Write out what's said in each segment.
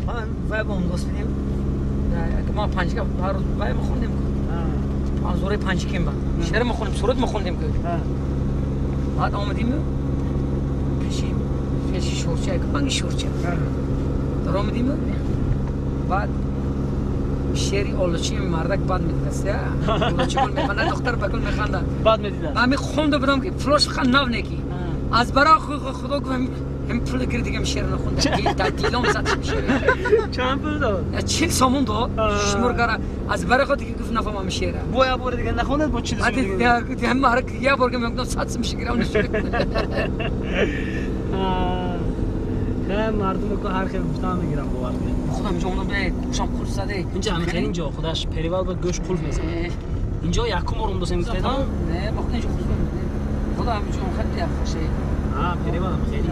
من وای با اون گفتیم ما پنجگاه هر روز وای میخوندیم از دوره پنجگیم با شعر میخونیم سرود میخوندیم که بعد آمدیم پیشی شورچه که بانگی شورچه در آمدیم بعد شعری آلوچی مردک بعد میدیدست آلوچی گل میخنده دختر بگل میخنده بعد میدیدست من خونده بودم که فلاش خند نو نکی از برای خدا گفتم هم پول گردیم شعر نخوندم تا دیلم زدم شعر چند پول داد 40 سومون داد شمار کرد از برای خود که گفت نفهمم شعر بویا بور دیگه نخوندید با 40 سوم دیگه هم مرک یه بار که میگم 100 سوم شگرام نشه خیلی مردم که هر خیلی گفتم میگیرم باور کنید خودم اینجا اونم به گوشم قلف زده اینجا همین خیلی اینجا خودش پریوال با گوش قلف میزنه اینجا یکم رو اندازه میگیره نه وقتی اینجا خدا همینجا خیلی خوشه پریوال هم خیلی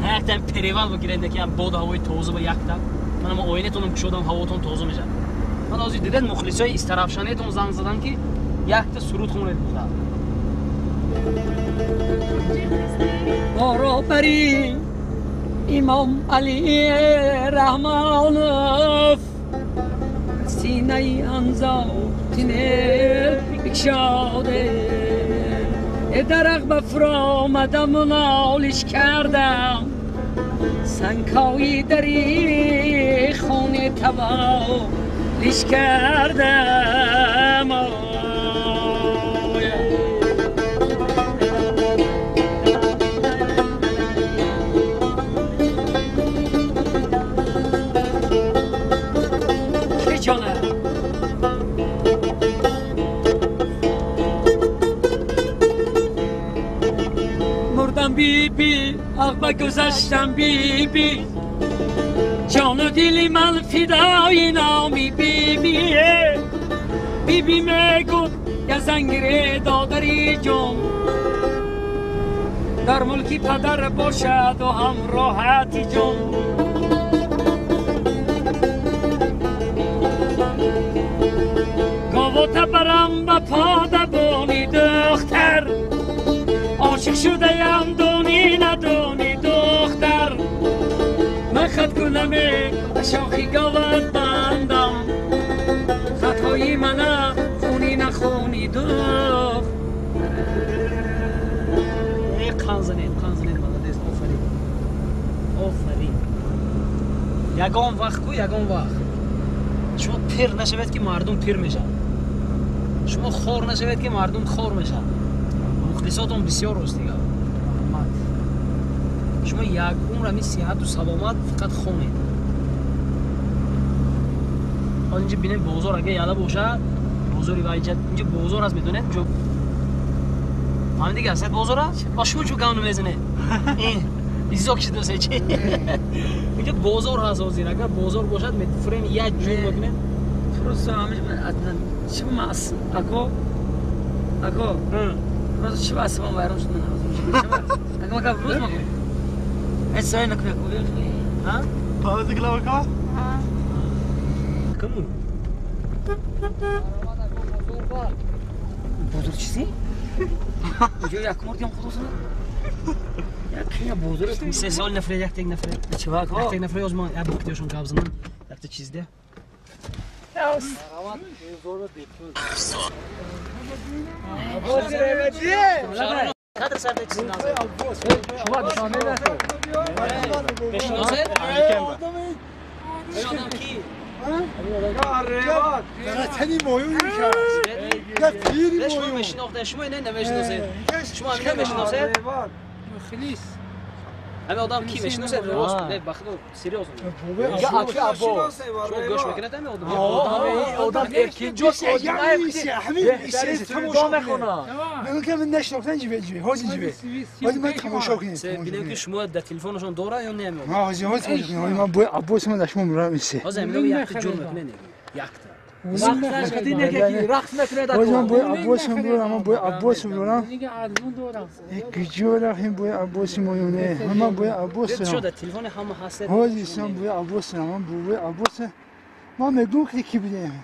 هرتن پریوال بگیرید که بود هوای تازه با یک دم منم آینه‌تونم کشیدم هواتون تازه میشه من از دیدن مخلصای استرافشانیتون زنگ زدن که یک تا سرود خونید بوده برابری امام علی رحمانوف سینه انزا تینه بکشاده درق بفرامدم و نالش کردم سنکایی دری خونه تبالیش کردم که جانه مردم بی بی آقا گذشتم بی بی جان و دلی من فدای نامی بی بیه بی بی میگو یا زنگیره دادری جون در ملکی پدر باشد و هم راحتی جون گاوتا برم با پادبانی دختر عاشق شده یم دونی ندونی دختر من خط کنم شاخی گاوت بندم خطایی منم خونی نخونی دختر قنزنید مدرس آفرین یگان وقت کو یگان وقت شما پیر نشوید که مردم پیر میشن شما خور نشوید که مردم خور میشن مخلصاتون بسیار است دیگه شما یک عمر همین صحت و سلامت فقط خونید اینجا بینید بازار اگه یاده باشه بازاری وایجد اینجا بازار هست میدونید جو همین دیگه هست بازار هست شما چو گاونو میزنه این بیزاک شده سه چی اینجا بازار هست از این اگر بازار باشد میفرین یک جور بکنید فرصت همش چه ماس اگو روز چه واسه ما وایرم شدن اگه ما روز ما هسه نکنه کوی ها پاوزی کلاو کا کمون بزرگ چیزی اینجا یک مردیم خودتون یک بزرگ 3 سال نفره یک تک نفره چه واقعا یک تک نفره از ما یک بکتیشون قبضنن یک تا چیز ده قدر سرده چیزی نازه شما دشانه نکن بشناسه؟ این آدم کی؟ تنی مایون کرد یه پیری شما مایون میشناخته شما اینه نمیشناسه شما همینه میشناسه خلیص همین آدم کی میشناسه راست نه بخدا سریوس یا اکی ابو شما گوش میکنید همین آدم آدم اkinci همین ایسه تماشا کنه میگم که من نشناختن جیبه حاجی جیبه حاجی من تماشا کنم ببینم که شما در تلفنشون داره یا نه ها حاجی ما تماشا کنم من با ابوس من داشتم میرم ایسه حاجی من یک جور میکنه یک تا وقتش کدی نگی رقص نکنه در حاجی من با ابوس میرم اما با ابوس میرم دیگه ارزون دورم یک جور هم با ابوس میونه من با ابوس شده تلفن همه هست حاجی سم با ابوس من با ابوس ما میگم که کی بودیم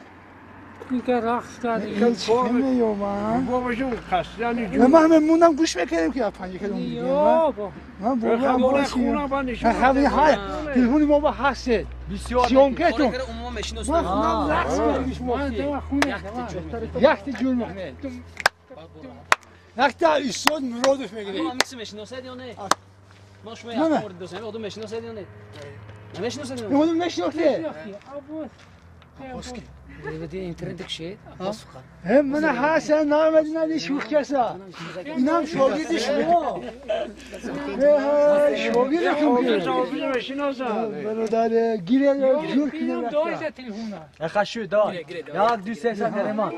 دیگه رقص کردی هیچ همه یا من باباشون خستانی من همه موندم گوش بکنم که 5 کیلومتر یا با من بابا خونه با نشون همین های تلفنی ما با هسته سیام که تو عموما ماشین من خودم رقص کردیش موقتی یک جور میکنه یک تا ایستاد مرادش میگیره ما میشناسید یا نه ما شما نه. یک مورد دوست داریم میشناسید یا نه نمیشناسید یا نه خودم نشناخته دیگه اینترنت کشید باز هم من حسن نامد ندی شوخ کسا اینم شاگرد شما شاگرد شما میشناسن برادر گیره جور اینم کنه دایز تلفونه خشو دار یک دو سه سه درمان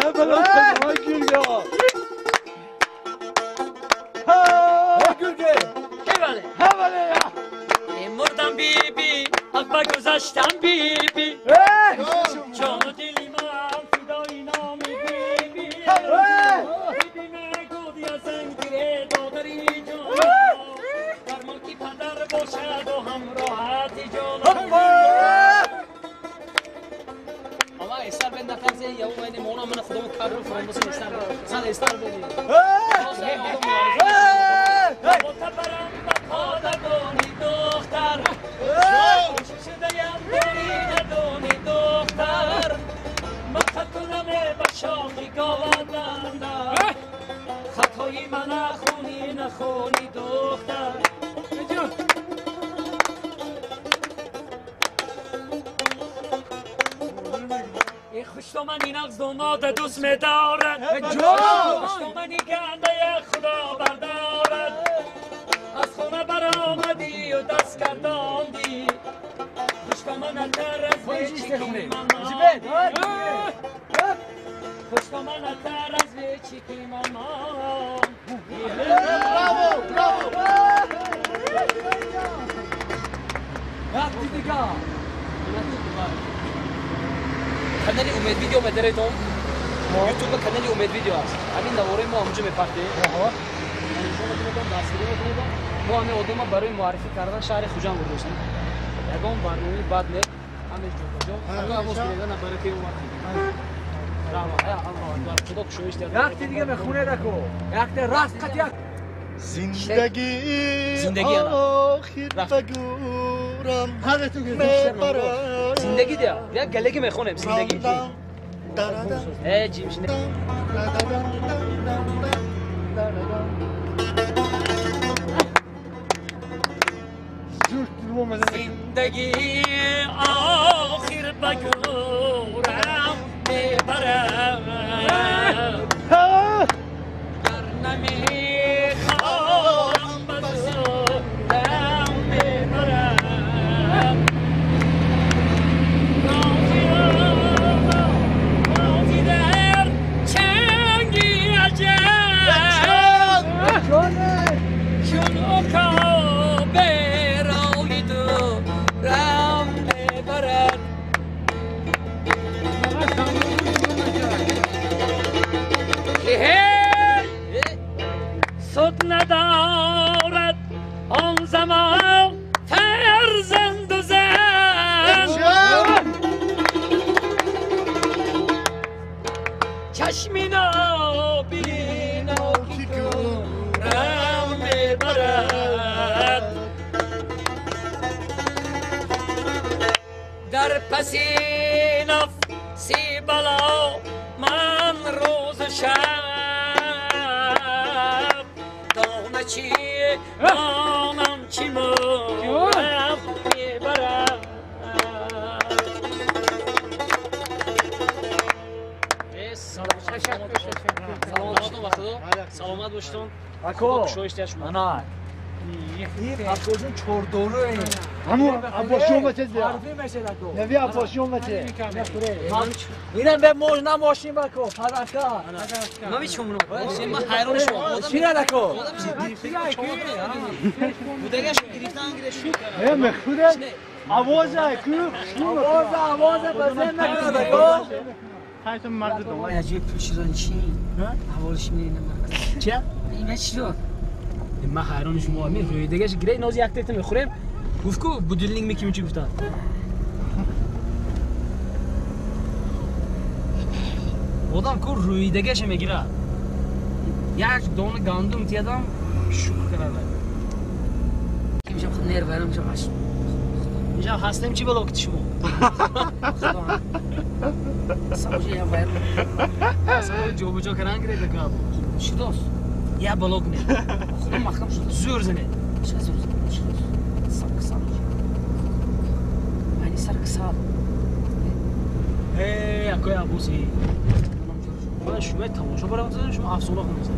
اولا های گیرگا ها گیرگه کی بله اولا یا مردم بی بی حق گذشتم بی بی جان و دلی من فدای نام بی بی بی مگودی از انگیره دادری جان فرمان کی پدر باشد و همراحتی جان اما استار بند نکرده یا اون مونا من خودم کار رو فرام بسیم استار بدی متبرم بخوادگانی دختر شده‌ام داری ندانی دختر مخط کنم بشاقی گاودندر خطای من نخونی دختر ای خوش تو من این از داماد دوست می دارد خوش تو من این گنده خدا بردارد از خونه برآمدی و دست کرداندی خوش تو من تر از ویچی خوش تو من تر از ویچی مامان وقتی دیگه کانال امید ویدیو مداره تو یوتیوب کانال امید ویدیو است همین نواره ما همونجا میپخته ما همه آدم برای معرفی کردن شهر خوجان گذاشتیم یکم برنامه بعد نه همه جا هر وقت میگن برای کی اومد برافو یا الله اکبر خدا خوشش داد وقتی دیگه به خونه رکو یک راست قط یک زندگی آخر بگورم هر تو زندگی دیا یا گلگی میخونم زندگی ای جیم شنه زندگی آخر بگورم میبرم گر نمیخوام بزورم میبرم رازی در چنگی عجب چون عقاب برای دورم میبرد صد ندارد آن زمان فرزند و زن چشمی نابینا که دورم میبرد در پسین افسی بلا من روز شب دانه چی دانم چی مورم میبرم سلامت باشتون اکو خوشش داشت انا این افسوزون چوردورو این همون عباسیون بچه دیا حرفی میشه اکو نبی عباسیون بچه اینم به موج نماشین بکو پدرکا ما میچونم من حیران شما چی ندکو بودگش گرفتن گرفتن مخوره آوازه آواز بزن نکنه بکو عجیب پوشیدن چی؟ حوالش میدینم چه؟ این چی شد؟ من حیران شما همین روی دیگه گره ناز یک تیت میخوریم گفت کو بودلینگ میکنیم چی گفتن آدم کو رویدگیش میگیره یک دونه گندم تیادم شوک کرده میشم خود نیر برم میشم هشت میشم هستم چی بلوکت شما سامجه یا باید اصلا جو بجا کرن گریده که چی دوست؟ یا بلوک نه خودم مخم شده زور زنه چه زور سر کسال معنی سر کسال اکوی عبوسی من شما تماشا برام دادم شما افسانه خونده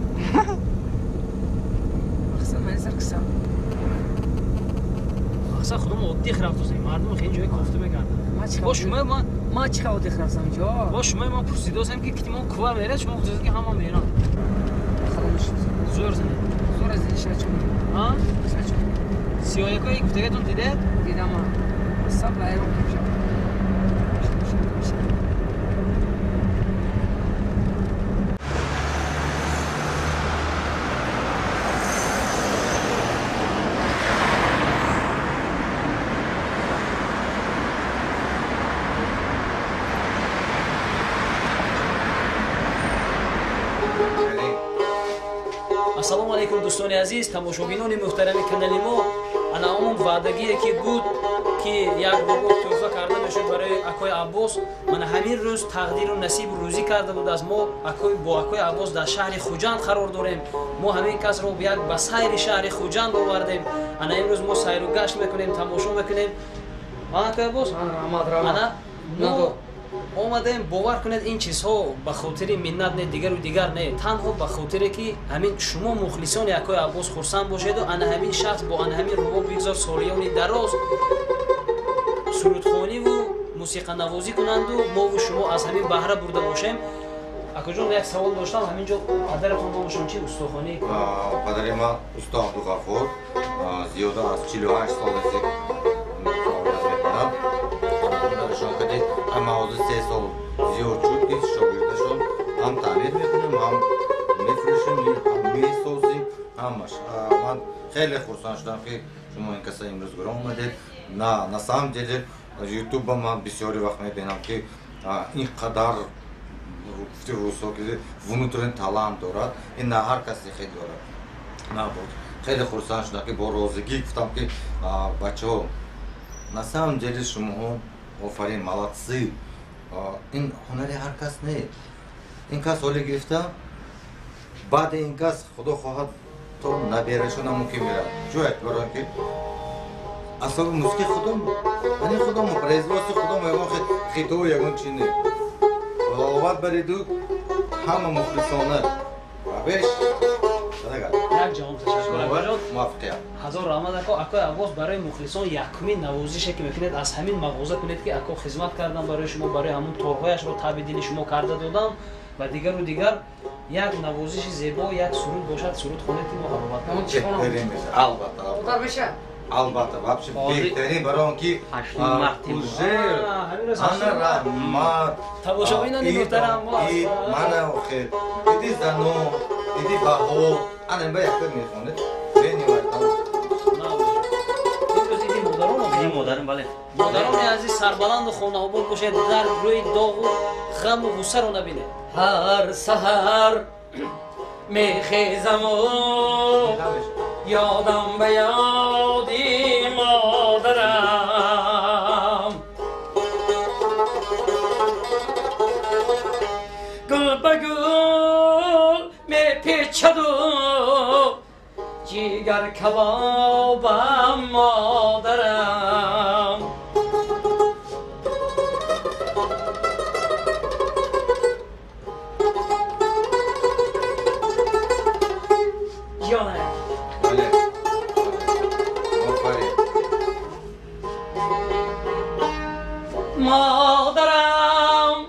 مخصوصا معنی سر کسال اصلا خودم عادی خراب توزی مردم خیلی جای کافته میگردن با شما ما چی خواهد خرفتم اینجا با شما ما پرسیده هستم که کتی ما کوه میره شما خودتون که همه میرن خودمش زور زنه زور از این شرچون ها شرچون سیاه کوی گفتگتون دیده دیدم ها سب لایرون کمشم ассалому алайкум дӯстони азиз тамошобинони муҳтарами канали мо ана он ваъдагие ки буд ки як бобо тӯҳфа карда мешуд барои акои аббос мана ҳамин рӯз тақдиру насибу рӯзӣ карда буд аз мо бо акои аббос дар шаҳри хуҷанд қарор дорем мо ҳамин касро як ба сайри шаҳри хуҷанд овардем ана имрӯз мо сайру гашт мекунем тамошо мекунем акои аббос ана мо омадем бовар кунед ин чизҳо ба хотири миннат не дигару дигар не танҳо ба хотире ки ҳамин шумо мухлисони акои аббос хурсанд бошеду ана ҳамин шахс бо ана ҳамин рубоб бигзор солиёни дароз сурудхониву мусиқанавозӣ кунанду мову шумо аз ҳамин баҳра бурда бошем акоҷон як савол доштам ҳаминҷо падаратон номашон чи устохонӣ падари ман усто абдуғаффор зиёда аз 48 сол фаъолият мекунам шогирди ҳамаози 3 сол зиёд шуд ки шогирдашон ҳам таъмир мекунем ҳам мефурӯшем ҳам месозим ҳамаш ман хеле хурсанд шудам ки шумо ин каса имрӯз гуром омадед на самом деле ютуба ман бисёри вақт мебинам ки ин қадар гуфти рӯзҳо ки внутрен талант дорад ин на ҳар касе хел дорад набуд хеле хурсанд шудам ки бо розигӣ гуфтам ки бачаҳо на самом деле шумоҳо офарин молодцы ин ҳунари ҳар кас не ин кас ҳоли гирифта баъди ин кас худо хоҳад то наберашо намумкин мирад ҷояд барон ки асбоби мусиқи худом ани худом производство худом ягон хитоу ягон чи не овард бариду ҳама мухлисона абеш як ҷавоб ташаккур муваффиқият ҳазор раҳмат ако акои аббос барои мухлисон якумин навозише ки мекунед аз ҳамин мағоза кунед ки ако хизмат кардан барои шумо барои ҳамун торҳояшро таби дили шумо карда додам ва дигару дигар як навозиши зебо як суруд бошад суруд хонед ки мо албатта албатта вообще беҳтарин барои он ки уже ана раҳмат тамошобинони муҳтарам мана охир иди зано иди баҳо ана ба якта мехонед модарони азиз сарбаланду хонаобод бошед дар рӯи доғу ғаму ғусаро набинед ҳар саҳар мехезаму یادم به یادی مادرم گل به گل می پیچد و جیگر کبابم مادرم جانم مادرم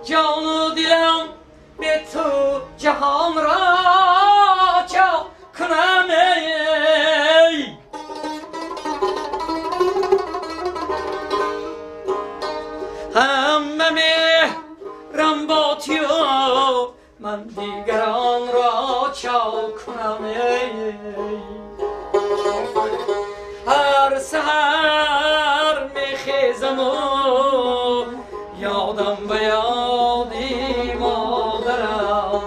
جان و دلم به تو جهان را چا کنم ای همه مهرم با تو من دیگران را چا کنم ای هر سحر میخیزم و یادم به یادی مادرم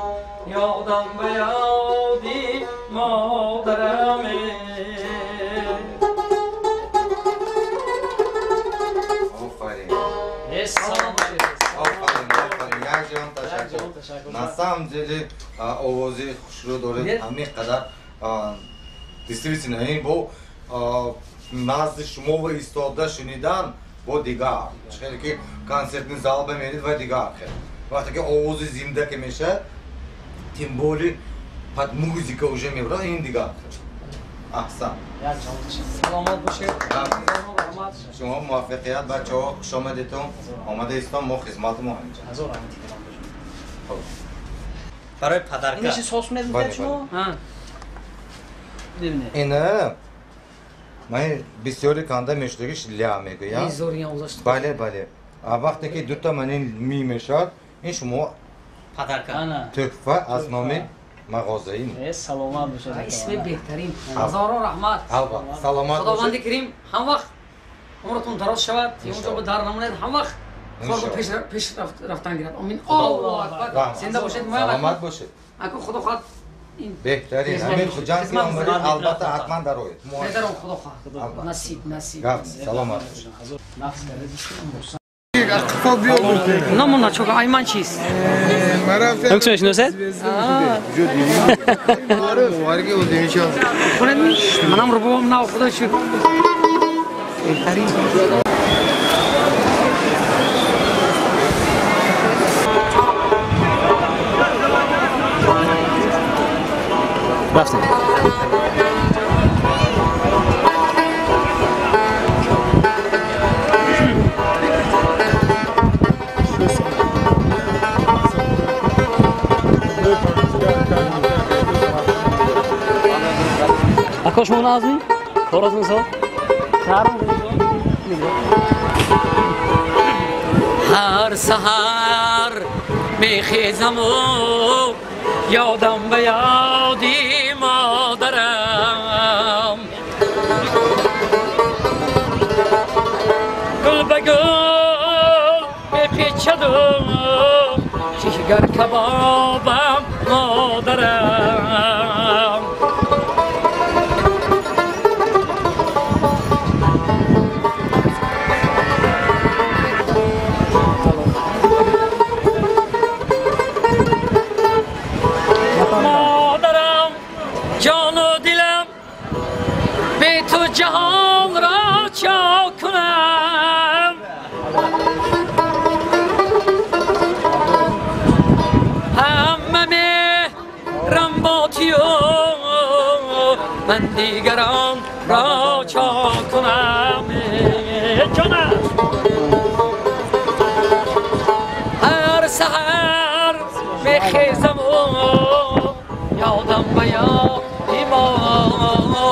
یادم به یادی مادرم на самом деле овози хушрӯ доред ҳамин қадар действительно ин бо назди шумо ва истода шунидан бо дигар хеле ки концертни зал бемерид ва дигар хел вақте ки овози зинда ки мешавад тем более пад музика уже мебарад ин дигар хел аҳсан саломат бошед шумо муваффақият бачаҳо хушомадедтон омада истон мо хизмати мо ҳамча برای پدرکه میشه ساس میدید شما؟ ببینید اینه من بسیاری کنده میشتگیش لیا میگویم زوری اوزاشت بله بله وقتی که دوتا من این می میشد این شما پدرکه تحفه از نام مغازه‌ای سلامت باشید اسم بهترین هزار رحمت البته سلامت خداوند باشید کریم هم وقت عمرتون دراز شود اونجا به در نمونید هم وقت پیش رفتن گیرد امین الله اکبر زنده باشید سلامت باشید اگه خدا خواهد این بهترین همین خجان که آمدید البته حتما در آید پدرم خدا خواهد نصیب سلامت باشید نمونه چوک ایمان چیست دکتر شناسید؟ منم رو بابام نو خدا شد رفتیم اکاش مون ازمی؟ کار از نسا؟ هر سحر میخیزم و یادم به یادی مادرم گل به گل بپیچد و شیشگر کبابم مادرم مادرم جان و دلم به تو جهان را چا کنم همه مهرم با تو من دیگران را چا کنم جانم هر سحر میخیزم و یادم به یادی مادرم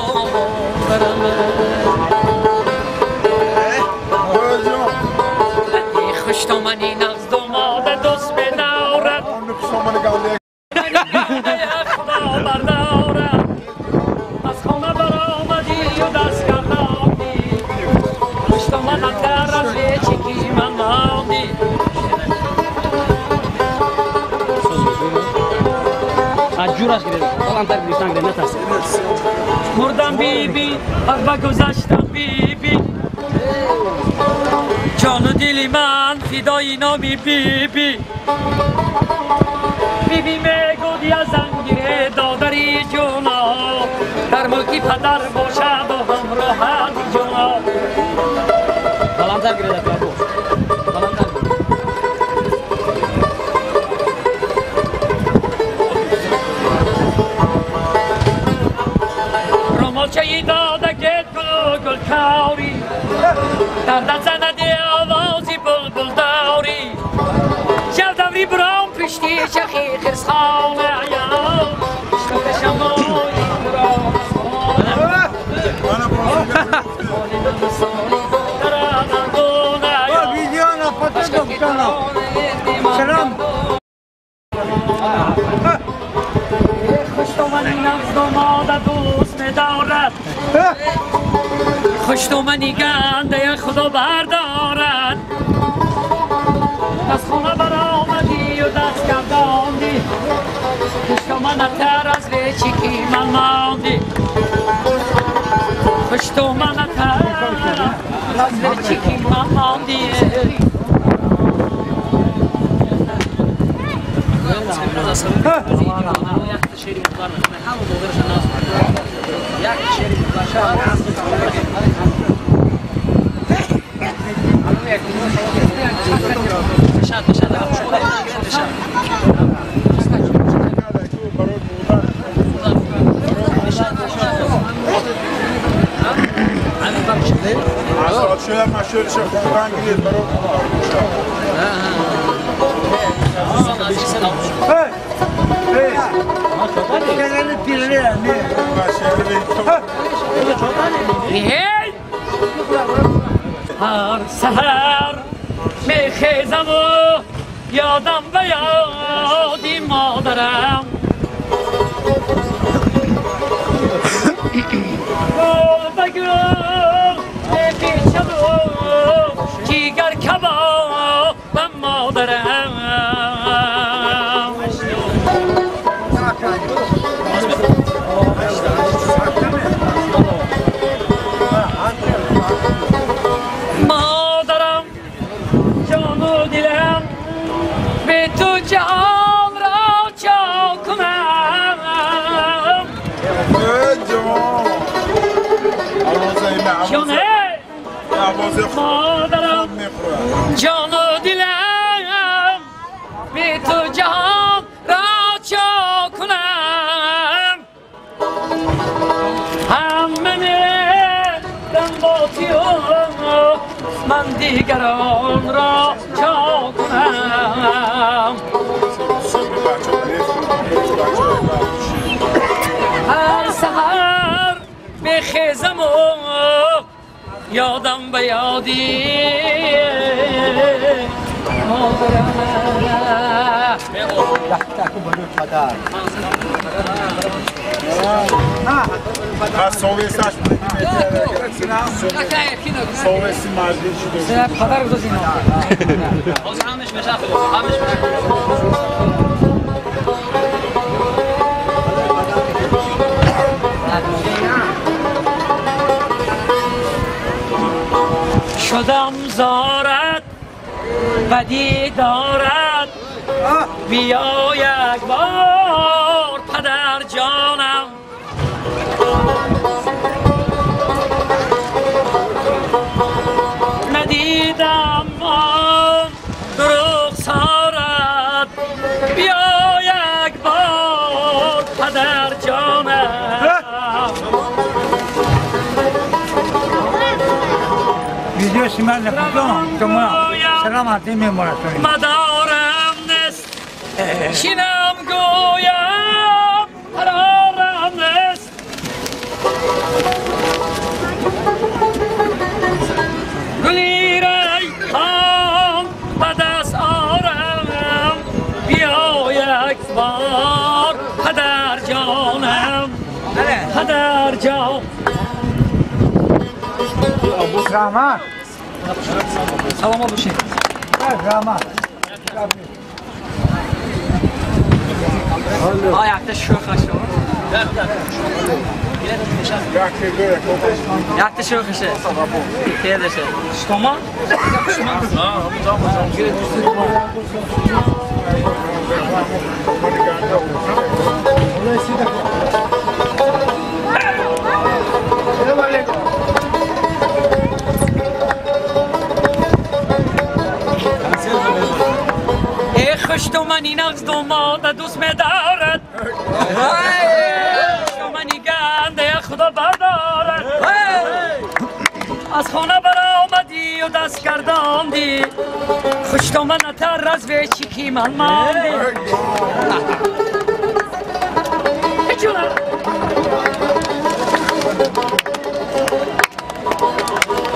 ای خوش تو منی نغز داماد دوست بدارد خدا بردارد از خانه برآمدی و دست کردی خوش تو من در از چکی من ماندی جور است گرفت الان در بیستان گرفت نترسه مردم بیبی و گذشتم بیبی جان و دلی من فدای نامی بیبی بیبی میگودی از زنگیر دادری جونا در ملکی پدر باشد و همراهت جونا الان در گرفت الان در چی داده که گل کاری در زند آوازی بلبل داری شب دوری برام پشتی شخی خرسان عیان شب شمایی برام من این از داماد دوست ندارد خوش تو منی گنده خدا بردارد از خونه برآمدی و دست گرداندی خوش تو من اتر از ویچیکی من ماندی خوش تو من اتر از ویچیکی من ماندی هر سحر میخیزم و یادم به یادی مادرم بگم پیچم و جیگر کباب به مادرم مادرم جان و دلم به تو جهان را چا کنم جانه مادرم جان و دلم به تو جهان را چا کنم همه دنباتی من دیگران را چا کنم هر سحر بخیزم و یادم به یادی مادرم شدم زارت بدی دارد بیا یک بار پدر جانم ندیدم من رخسارت بیا یک بار پدر جانم ویدیو سیمان نکنم شما سلامتی میمورد مدارم نست شینم گویم قرارم نست گلی ریحان به دست آرم بیا یک بار پدر جانم پدر جان رحمت سلام باشید رحمت Ayakta şu kaşı var. Ayakta şu kaşı. Teyze şey. Stoma? خوش تو منی نغز داماد دوست می‌دارد خوش تو منی گنده خدا بردارد از خانه برآمدی و دست گرداندی خوش تو من اتر از ویچیکی من ماندی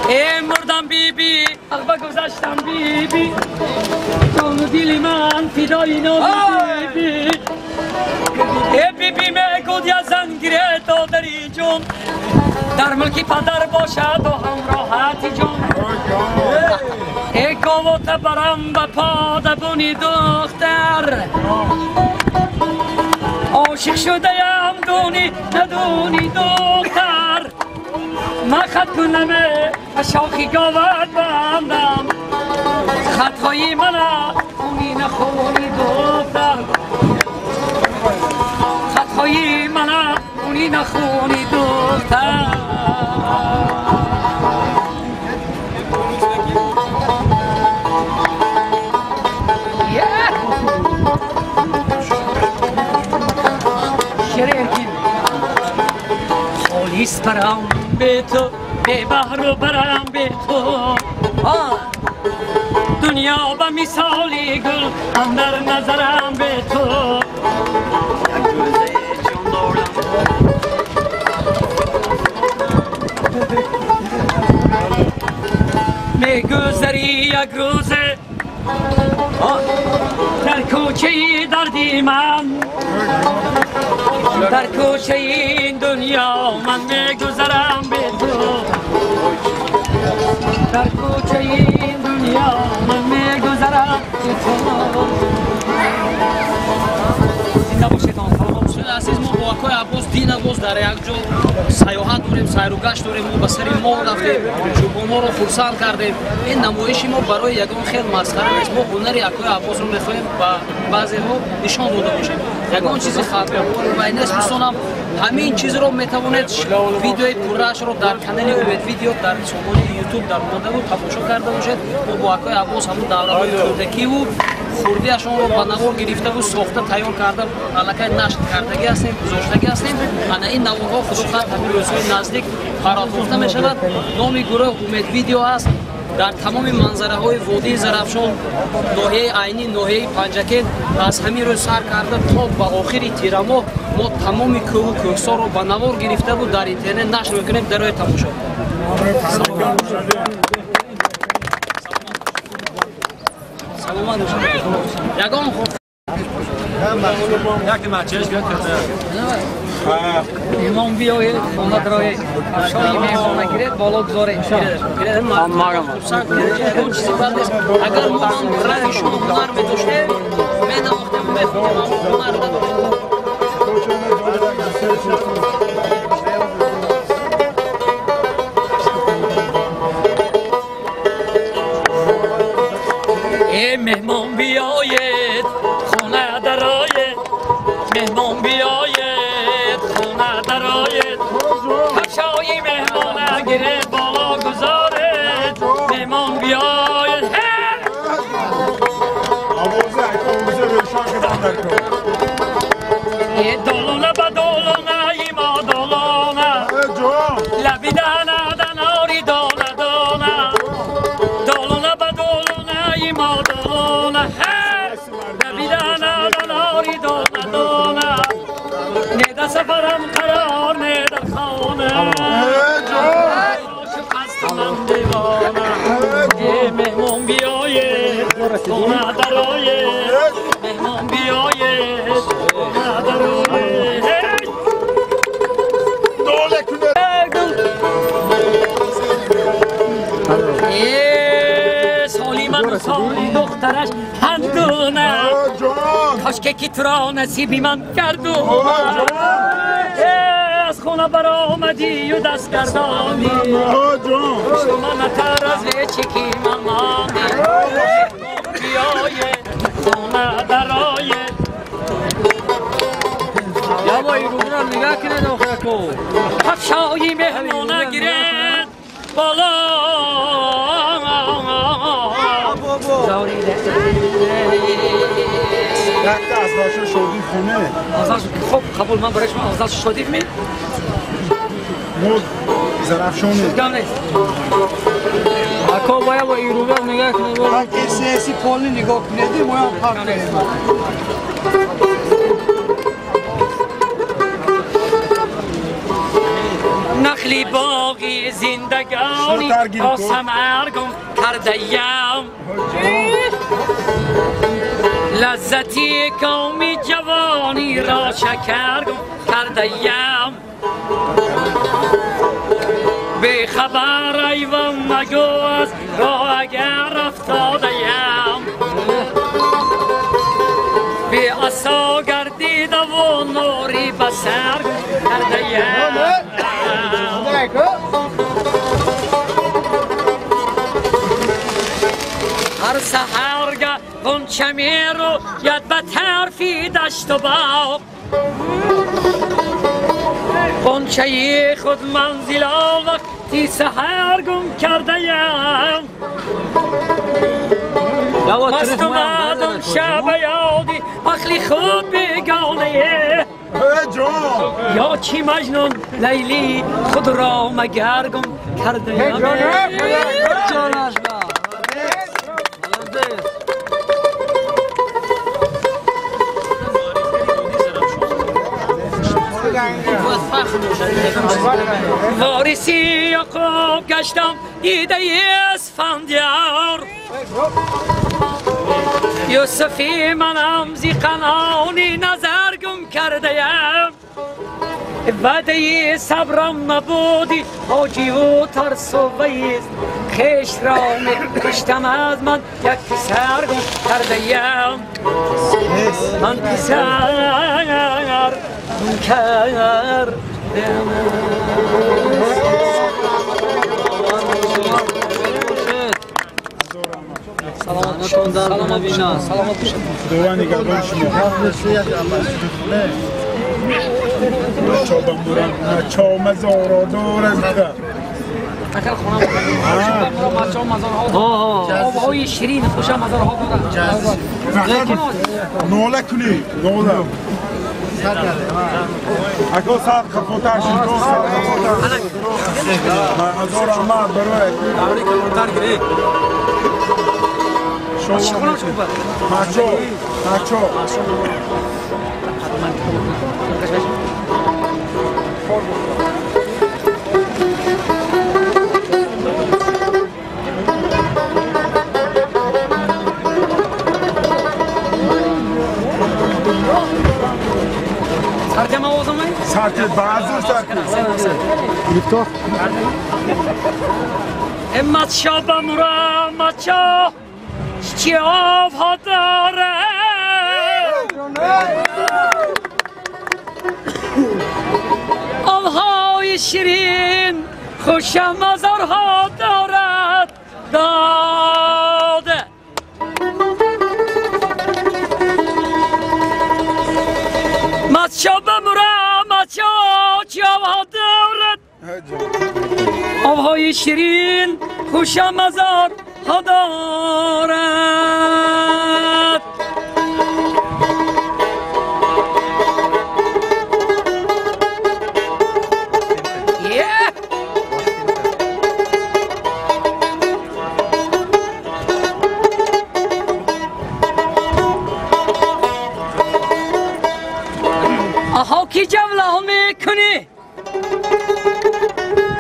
ای مردم بی بی اغبه گذشتم بی بی جان و دل من فدای نام بی بی ای بی بی میگود یا زنگیره دادری جون در ملکی پدر باشد و همراحتی جون ای گاوت برم به پاد بونی دختر عاشق شده ام دونی ندونی دختر من خط کنمه شاخی گاوت بندم خطهای منه خونی نخونی دختر خطهای منه خونی نخونی دختر خالیس برم به تو به بحر و برم به تو دنیا به مثالی گل اندر نظرم به تو میگذری یک روزه در کوچه دردی من در کوچه این دنیا من میگذرم به تو در کوچه این دنیا من میگذرم به تو زنده باشید عزیز ما با اکای عباس دین عباس در یک جا سیاحت داریم سیر و گشت داریم ما به سری ما رفتیم جوان رو خرسند کردیم این نمایشی ما برای یگان خیلی مسخره نیست ما هنر اکای عباس رو میخوایم و بعضی ها نشان داده باشیم یگان چیزی خاطر و این اسم دوستانم همین چیز رو میتوانید ویدیوی پرش رو در کانال اوید ویدیو در سامانه یوتیوب در مانده بود تماشا کرده باشید ما با اکای عباس همون دوره‌های کودکی و خوردیشون رو با نوار گرفته و ساخته تیار کرده الکی نشر کردگی هستیم گذاشتگی هستیم انا این نوارها فروخت همین روزهای نزدیک پرداخته می شود نام گروه امید ویدیو است در تمام منظره های وادی زرافشان ناحیه عینی ناحیه پنجکین از همین روز سر کرده تا به آخری تیر ماه ما تمام کوه و کوهسار رو با نوار گرفته بود در اینترنت نشر میکنیم در راه تماشا یگان یک مچش بیاد کرده ایمان بیاید خانه درایید شایی میمانه گیرید بالا گذارید اگر ما رای شما هنر میداشتیم میداختیم بخونیم هنر نداشتیم ای مهمان بیاید خانه درایید مهمان بیاید خانه درایید کفشای مهمان گیرید بالا گذارید مهمان بیاید ای دولونه به دولونه ای ما دولونه لبی دهنه دناری دانه دانه دولونه به دولونه ای ما دولونه لبی دهنه دناری دانه دانه نیده سفرم قرار نیده خانه عاشق هستم من دیوانه ای مهمون بیایید خانه درایید مهمون بیایید خانه درایید سالی من و سالی دخترش هندونه کاش که کی تو را نصیبی من گردونه از خونه برآمدی و دست گردانی پشت من تر از چکی ممانی بیایید خونه درایید یا با این روزی رو نگاه کنه داخل کن کفشایی مهمونه گیرد بالا وقت از داشت شدی خونه خب قبول من برای شما ازدواج شدی می مود زرافشونه گم نیست اکا باید با این روزی رو نگاه کنه من که سیاسی پولی نگاه کنیدی باید پاک کنیم نخلی باقی زندگانی با سمرگم کردیم لذتی قومی جوانی را شکر کردیم به خبر ایوان مگو از راه اگر افتادیم به عصا گردیده و نوری بسر کردیم هر سحرگه غنچه میرو ید به طرفی دشت و باغ غنچه خود منزل وقتی سحر گم کردیم مست اومدم شب یادی اخلی خود بگانه یا چی مجنون لیلی خود را مگر گم کردیم وارسی یعقوب گشتم دیده اسفندیار یوسفی منم زی قنانی نظر گم کردیم وعده صبرم نبودی حاجی و ترس و ویز خیش را میکشتم از من یک پسر گم کردیم من پسر گم کردیم سلامتون در نبینا سلامت باشید دوانی گردن شما چوبم برم چو مزارا دور از ده اکل خونم مچه مزارها آبهای شیرین خوشم مزارها دارم نوله کنی نوله اکو ساعت خفوتر شد دو ساعت خفوتر مزار احمد بروی مچو سرکم آوازم هایی؟ سرکت بعضور سرکت لیفتاف امت شا بمورم مچا چی آف ها داره آبهای شیرین خوشم مزارها دارد داده مچا بمورم مچا چی آف ها دارد آبهای شیرین خوشم مزار ها دارد آها کی جولا میکنی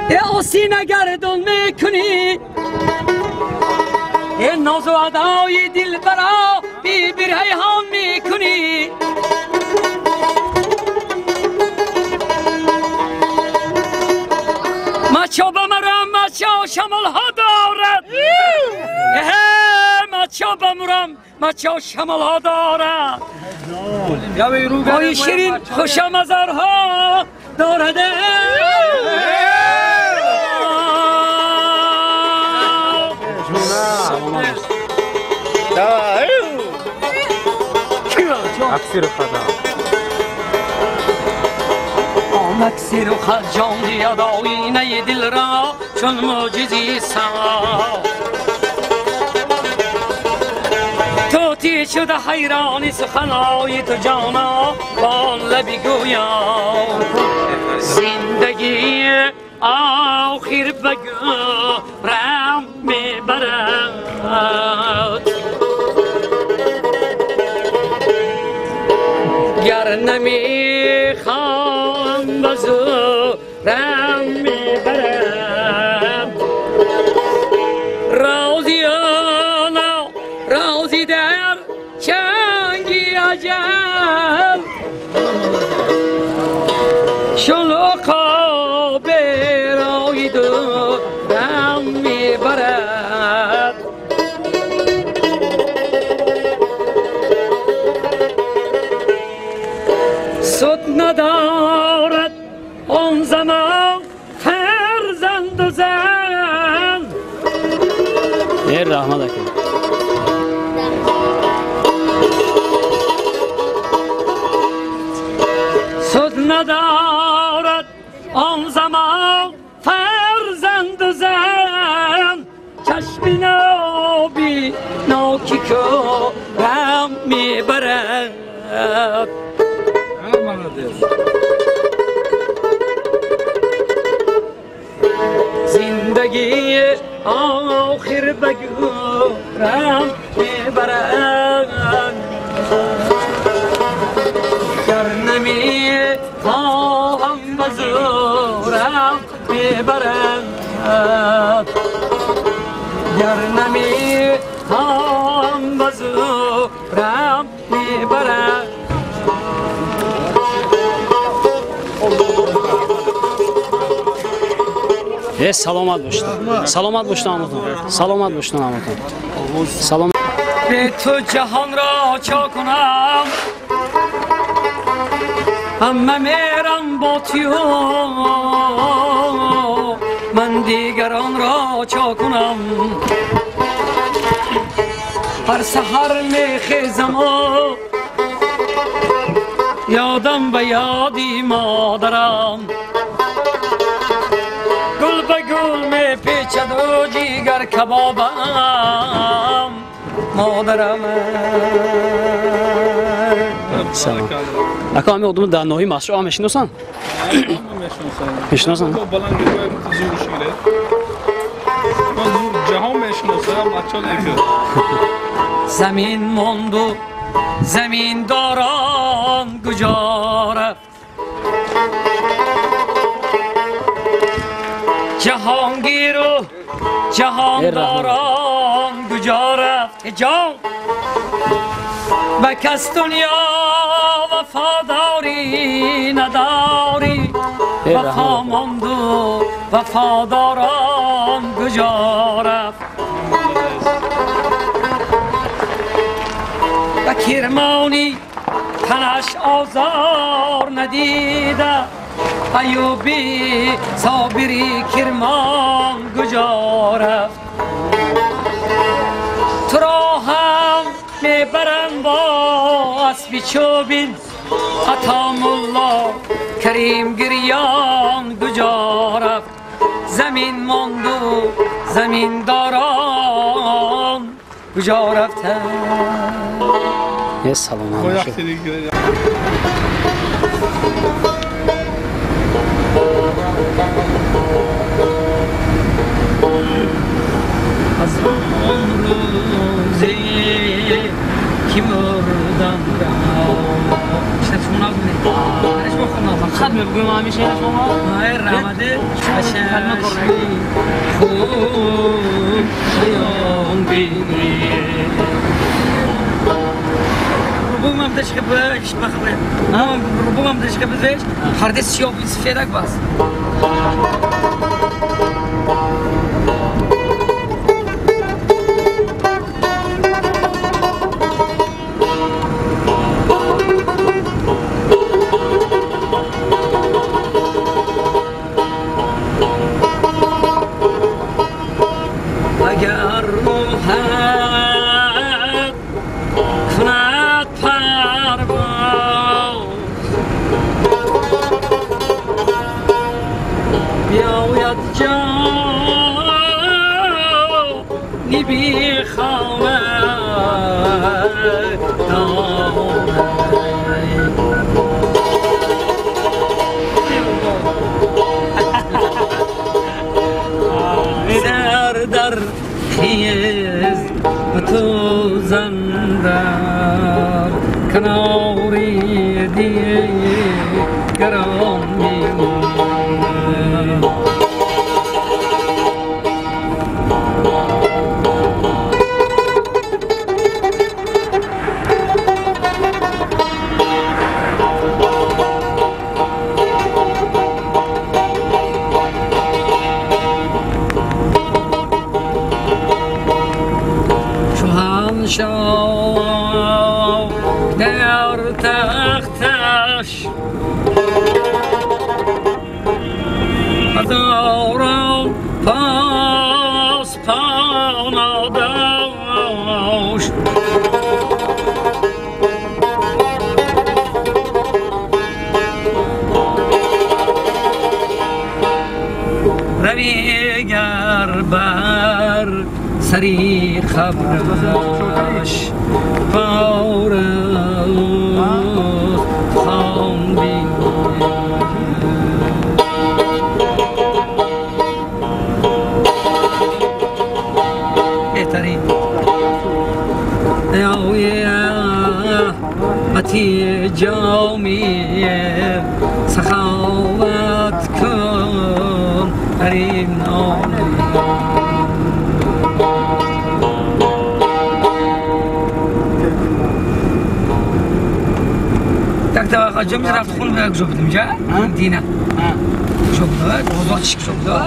یا سینه گردون میکنی این ناز و ادای دل برا بی ریحان میکنی مچو بمرم مچو شمال ها دارد مچو بمرم مچو شمال ها دارد های شیرین خوشم مزارها دارد اکسیر خدا اکسیر و خجان دیاد آینه دل را چون معجزی سا توتی شده حیرانی سخنهای تو جانا با لبی گویا زندگی آخر بگرم میبرد گر نمیخوام بزرم میبرم رازی آنا رازی در چه شلوغا برای دورم میبرد سود ندارد آن زمان فرزند و زن رحمت اکرم سود ندارد آن زمان فرزند و زن چشمی نابی ناکی کارم میبرد زندگی آخر بگورم میبرد گر نمی خواهم بزورم میبرد گر نمی خواهم بزورم میبرد سلامت باشید سلامت باشید آموزان سلامت باشید آموزان سلام به تو جهان را چا کنم همه میرم با تو من دیگران را چا کنم هر سحر میخیزم و یادم به یادی مادرم گل به گل می پیچد و جیگر کبابم مادرم سلام اکا همه اقدام در ناحیه مسجد میشناسن میشناسن جهان میشناسم بچه‌ها دیگه زمین ماند و زمین داران گجاره جهانگیر و جهان داران گجاره جان و کس دنیا وفاداری نداری وفا ماند و وفاداران گجاره و کرمانی تنش آزار ندیده ایوبی صابری کرمان کجا رفت تو را هم میبرم با اسبی چوبین عطام الله کریم گریان کجا رفت زمین ماند و زمین داران کجا رفتن سلام علیکم از اون روزی که مردم işte şuna bile hiç bakın خد میگم همیشه شما hayır ramade aşağı خوب یان بینی ربما بدش كبش بخبر ربما بدش كبش حردس شيوب سفيدك بس اگر روحت کند پرواز بیاید جانی بی خانه در خیز به تو زندم کناری دیگران میمونم پارم پاس پانا داشت رویگر بر سری خبرش پارم خواندی بهترین متی جامی سخاوت کن در این نام tak tawa jom raf khun ga job dim ja dina job da bozor chiq job da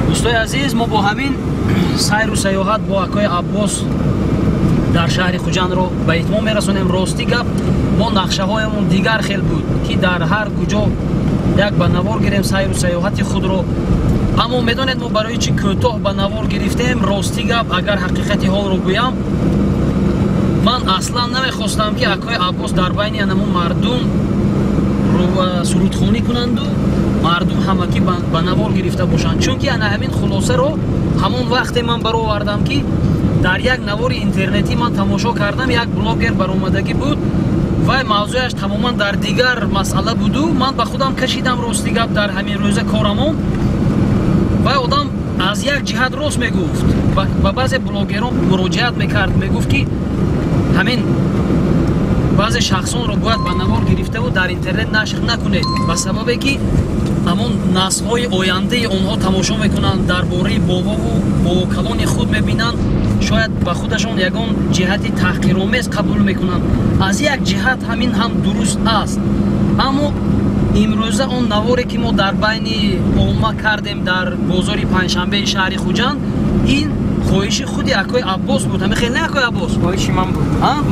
دوستای عزیز ما با همین سیر و سیاحت با آقای عباس در شهر خوجند رو به اتمام میرسونیم. راستی گپ ما نقشه هایمون دیگر خیلی بود که در هر کجا یک به نوار گیریم سیر و سیاحت خود رو، اما میدونید ما برای چی کوتاه به نوار گرفتیم. راستی گپ اگر حقیقتی حال رو گویم من اصلا نمیخواستم که آقای عباس در بین انمون مردم رو سرودخوانی کنند و مردم همگی به نوار گرفته باشند، چون که انا همین خلاصه رو همون وقت من برآوردم که در یک نوار اینترنتی من تماشا کردم، یک بلاگر برآمدگی بود و موضوعش تماما در دیگر مسئله بود و من به خودم کشیدم راستی گپ در همین روز کارمون و آدم از یک جهت راست میگفت و بعضی بلاگران مراجعت میکرد میگفت که همین بعضی شخصان رو باید به نوار گرفته و در اینترنت نشر نکنید، به سببی که همون نسل‌های آینده آنها تماشا میکنن درباره بابا و کلان خود میبینن، شاید به خودشون یگان جهت تحقیرآمیز قبول میکنن. از یک جهت همین هم درست است، اما امروزه اون نواری که ما در بین عامه کردیم در بازار پنجشنبه شهر خوجند این خواهش خودی آقای عباس بود. همین خیلی نه آقای عباس خواهش من بود.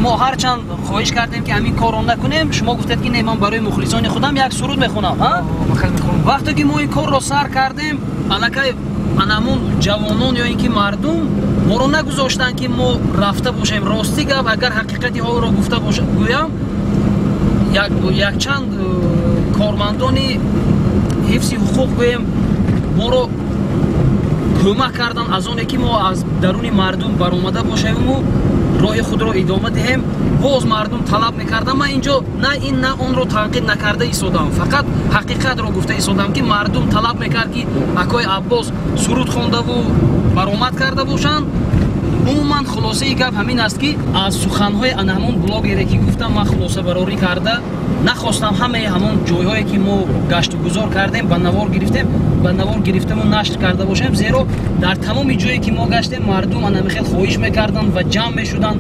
ما هر چند خواهش کردیم که همین کارو نکنیم، شما گفتید که نه من برای مخلصان خودم یک سرود میخونم. وقتی که ما این کار رو سر کردیم الکی انمون جوانان یا اینکه مردم ما رو نگذاشتن که ما رفته باشیم. راستی گپ اگر حقیقتی ها رو گفته باشم گویم یک چند کارمندانی حفظ حقوق گویم ما رو کمک کردن از اون که ما از درون مردم برآمده باشیم و راه خود رو ادامه دهیم. باز مردم طلب میکردن، من اینجا نه این نه اون رو تنقید نکرده ایستادم، فقط حقیقت رو گفته ایستادم که مردم طلب میکرد که آقای عباس سرود خوانده و برآمد کرده باشند. عموما خلاصه گپ همین است که از سخنهای همون بلاگری که گفتم من خلاصه برآوری کرده نخواستم همه همون جایهایی که ما گشت و گذار کردیم به نوار گرفتیم و نشر کرده باشیم، زیرا در تمام جایی که ما گشتیم مردم انا خیلی خواهش میکردن و جمع میشدن.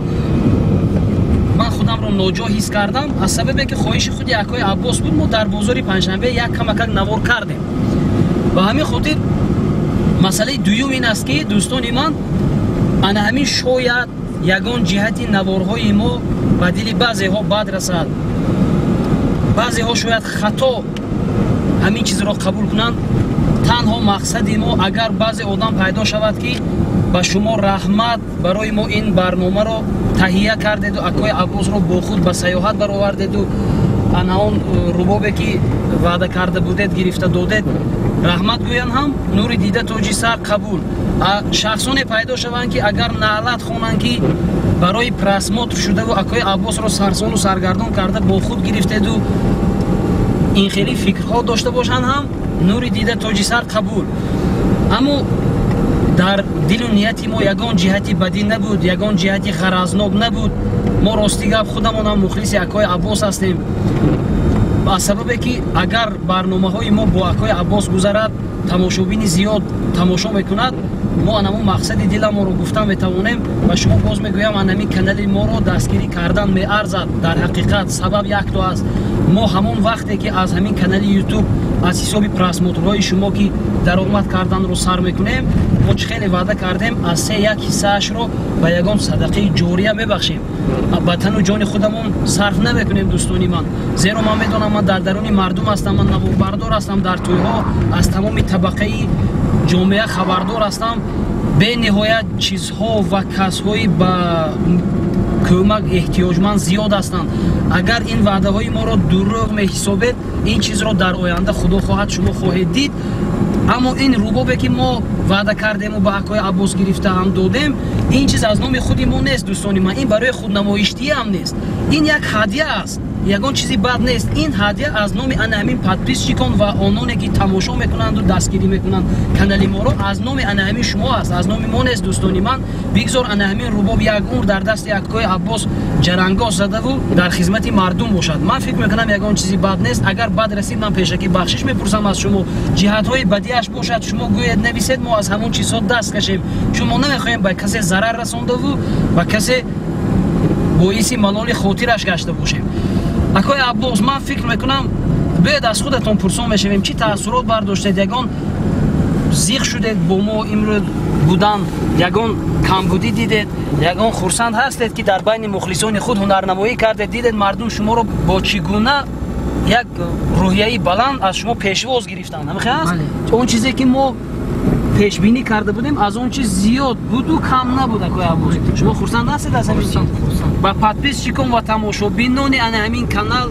من خودم رو ناجا حس کردم از سببی که خواهش خودی آقای عباس بود. ما در بازار پنجشنبه یک کمک نوار کردیم و همین خاطر مسئله دوم این است که دوستان من انا همین شاید یگان جهتی نوارهای ما به دل بعضی ها بد رسد، بعضی ها شاید خطا همین چیز را قبول کنند. تنها مقصد ما اگر بعضی آدم پیدا شود که به شما رحمت برای ما این برنامه را تهیه کردید و آقای عباس را با خود به سیاحت برآوردید و اون ربابی که وعده کرده بودید گرفته دادید رحمت گویان هم نور دیده تاجی سر قبول. شخصانی پیدا شوند که اگر نعلت خوانند که برای پرسمات شده و آقای عباس را سرسان و سرگردان کرده با خود گرفتید و این خیلی فکرها داشته باشند هم نور دیده تاجی سر قبول. اما در دل و نیتی ما یگان جهتی بدی نبود، یگان جهتی غرضناک نبود. ما راستی گپ خودمون هم مخلص آقای عباس هستیم، با سببی که اگر برنامه های ما با آقای عباس گذرد تماشابین زیاد تماشا میکند، ما انمون مقصد دل ما رو گفتم میتوانیم و شما باز میگویم انمی کانال ما رو دستگیری کردن میارزد. در حقیقت سبب یک دو است. ما همون وقتی که از همین کانال یوتیوب از حساب پرسموترهای شما که درآمد کردن رو سر میکنیم мо чӣ хеле ваъда кардем аз 3-1 ҳиссаашро ба ягон садақаи ҷория мебахшем. ба тану ҷони худамон сарф намекунем дӯстони ман. Зеро ман медонам ман дар даруни мардум ҳастам, ман намобардор ҳастам дар тӯйҳо, аз тамоми табақаи ҷомеа хабардор ҳастам. бениҳоят чизҳо ва касҳои ба кӯмак эҳтиёҷманд зиёд ҳастанд. агар ин ваъдаҳои моро дурӯғ меҳисобед, ин чизро дар оянда худо хоҳад шумо хоҳед дид. аммо ин рубобе ки мо ваъда кардему ба Акои Аббос гирифта ҳам додем, ин чиз аз номи худи мо нест дӯстони ман, ин барои худнамоиштӣ ҳам нест. ин як ҳадия аст, ягон чизи бад нест. ин ҳадия аз номи ана ҳамин подписчикон ва ононе ки тамошо мекунанду дастгирӣ мекунанд канали моро, аз номи ана ҳамин шумо аст, аз номи мо нест дӯстони ман. бигзор ана ҳамин рубоб як умр дар дасти Акои Аббос ҷарангоз задаву дар хизмати мардум бошад. ман фикр мекунам ягон чизи бад нест. агар бад расид, ман пешакӣ бахшиш мепурсам аз шумо. ҷиҳатҳои бадиаш бошад, шумо гӯед нависед, мо аз ҳамон чизҳо даст кашем, чун мо намехоҳем ба касе зарар расондаву ба касе боиси малоли хотираш гашта бошем. Акои Аббос, ман фикр мекунам бояд аз худатон пурсон мешавем, чӣ таассурот бардоштед, ягон зиқ шудед бо мо имрӯз будан, ягон камбудӣ дидед, ягон хурсанд ҳастед ки дар байни мухлисони худ ҳунарнамоӣ кардед, дидед мардум шуморо бо чӣ гуна як рӯҳияи баланд аз шумо пешвоз гирифтанд. ҳамихаст он чизе ки мо пешбинӣ карда будем, аз он чиз зиёд буду кам набуд. Акои Аббос, шумо хурсанд ҳастед аз ҳамин чиз? ба подписчикон ва тамошобинони ана ҳамин канал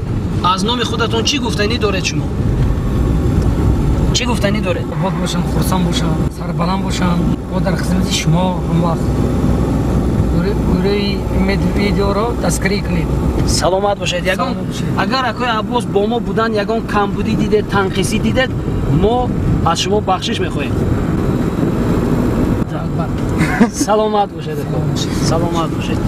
аз номи худатон чӣ гуфтанӣ доред шумо? чӣ гуфтанӣ доред? обод бошанд, хурсанд бошанд, сарбаланд бошанд. мо дар хизмати шумо ҳамвақт. гурӯҳи видеоро дастгирӣ кунед. саломат бошед. ягон агар Акои Аббос бо мо будан ягон камбудӣ дидед, танқисӣ дидед, мо аз шумо бахшиш мехоҳем. саломат бошед. саломат бошед.